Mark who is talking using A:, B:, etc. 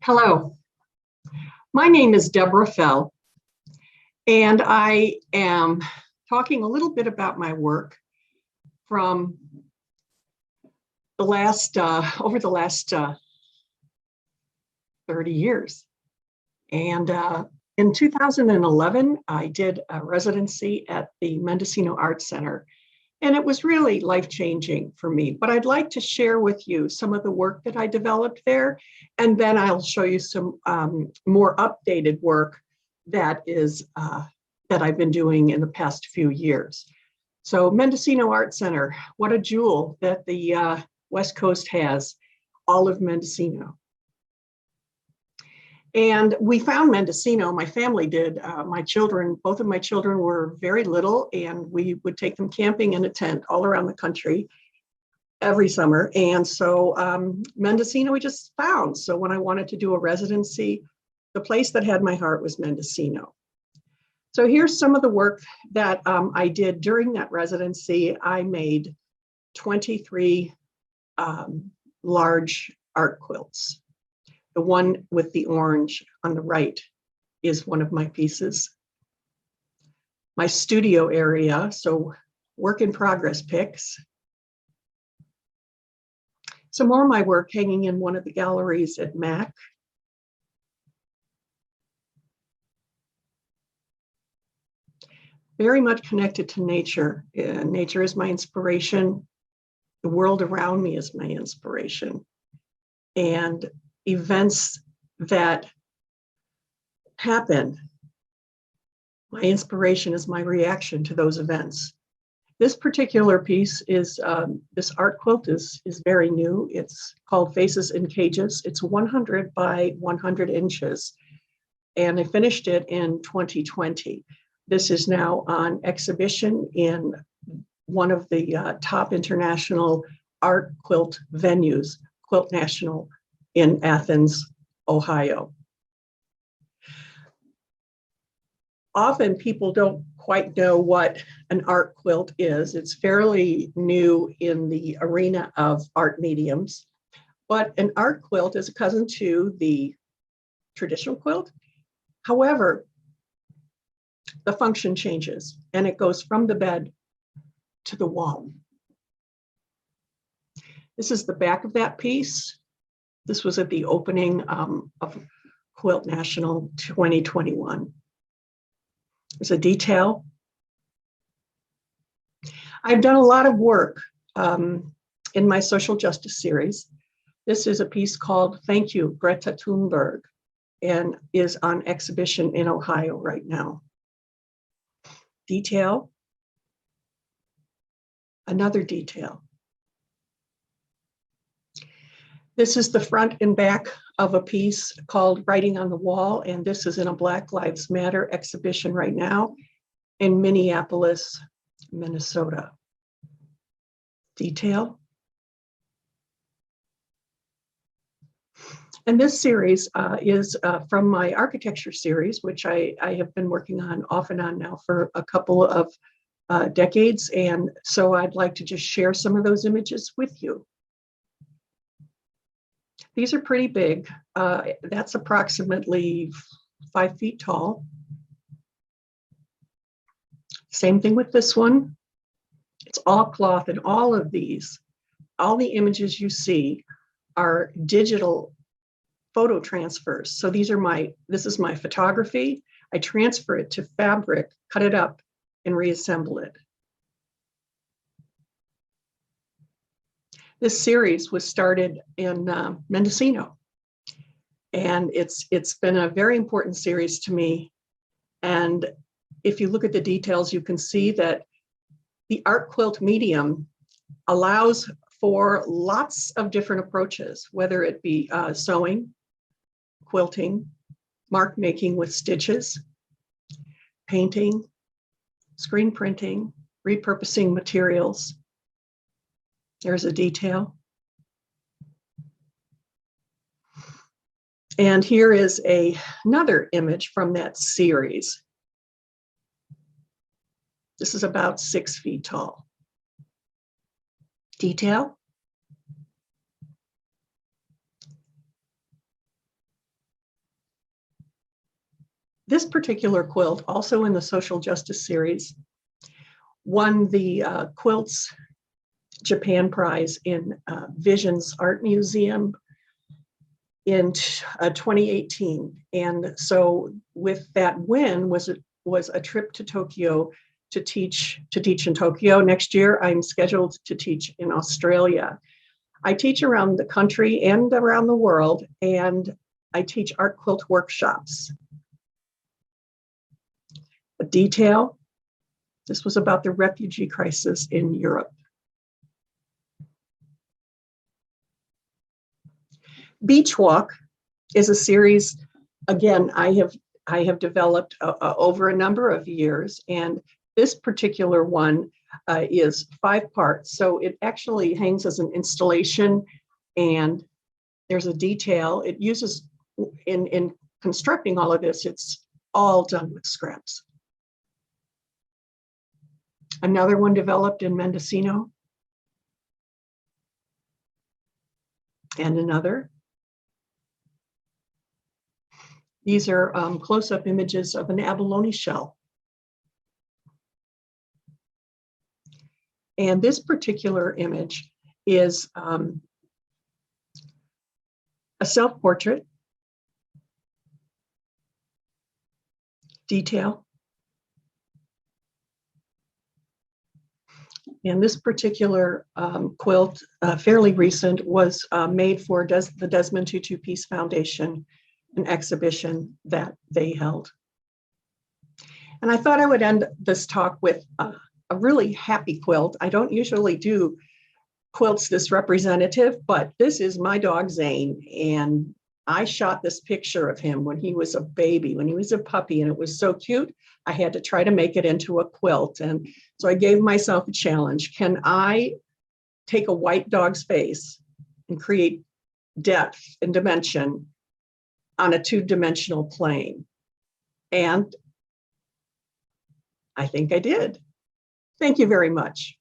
A: Hello, my name is Deborah Fell, and I am talking a little bit about my work from over the last 30 years. And in 2011, I did a residency at the Mendocino Art Center, and it was really life-changing for me. But I'd like to share with you some of the work that I developed there, and then I'll show you some more updated work that I've been doing in the past few years. So Mendocino Art Center, what a jewel that the West Coast has, all of Mendocino. And we found Mendocino, my family did. Both of my children were very little, and we would take them camping in a tent all around the country every summer. And so Mendocino we just found. So when I wanted to do a residency, the place that had my heart was Mendocino. So here's some of the work that I did during that residency. I made 23 large art quilts. The one with the orange on the right is one of my pieces. My studio area, so work in progress pics. Some more of my work hanging in one of the galleries at MAC. Very much connected to nature. Nature is my inspiration. The world around me is my inspiration. And events that happen, my inspiration is my reaction to those events. This particular piece is, this art quilt is very new. It's called Faces in Cages. It's 100 by 100 inches. And I finished it in 2020. This is now on exhibition in one of the top international art quilt venues, Quilt National in Athens, Ohio. Often people don't quite know what an art quilt is. It's fairly new in the arena of art mediums, but an art quilt is a cousin to the traditional quilt. However, the function changes and it goes from the bed to the wall. This is the back of that piece. This was at the opening of Quilt National 2021. There's a detail. I've done a lot of work in my social justice series. This is a piece called Thank You, Greta Thunberg, and is on exhibition in Ohio right now. Detail. Another detail. This is the front and back of a piece called Writing on the Wall, and this is in a Black Lives Matter exhibition right now in Minneapolis, Minnesota. Detail. And this series is from my architecture series, which I have been working on off and on now for a couple of decades, and so I'd like to just share some of those images with you. These are pretty big. That's approximately 5 feet tall. Same thing with this one. It's all cloth, and all of these, all the images you see are digital photo transfers. So this is my photography. I transfer it to fabric, cut it up, and reassemble it. This series was started in Mendocino, and it's been a very important series to me. And if you look at the details, you can see that the art quilt medium allows for lots of different approaches, whether it be sewing, quilting, mark making with stitches, painting, screen printing, repurposing materials. There's a detail. And here is another image from that series. This is about 6 feet tall. Detail. This particular quilt, also in the social justice series, won the Quilts Japan Prize in Visions Art Museum in 2018. And so with that win was a trip to Tokyo to teach in Tokyo. Next year, I'm scheduled to teach in Australia. I teach around the country and around the world, and I teach art quilt workshops. A detail, this was about the refugee crisis in Europe. Beach Walk is a series, again, I have developed over a number of years, and this particular one is 5 parts. So it actually hangs as an installation, and there's a detail. It uses, in constructing all of this, it's all done with scraps. Another one developed in Mendocino. And another. These are close-up images of an abalone shell. And this particular image is a self-portrait, detail. And this particular quilt, fairly recent, was made for the Desmond Tutu Peace Foundation, an exhibition that they held. And I thought I would end this talk with a really happy quilt. I don't usually do quilts this representative, but this is my dog Zane, and I shot this picture of him when he was a baby, when he was a puppy, and it was so cute. I had to try to make it into a quilt. And so I gave myself a challenge. Can I take a white dog's face and create depth and dimension on a 2-dimensional plane? And I think I did. Thank you very much.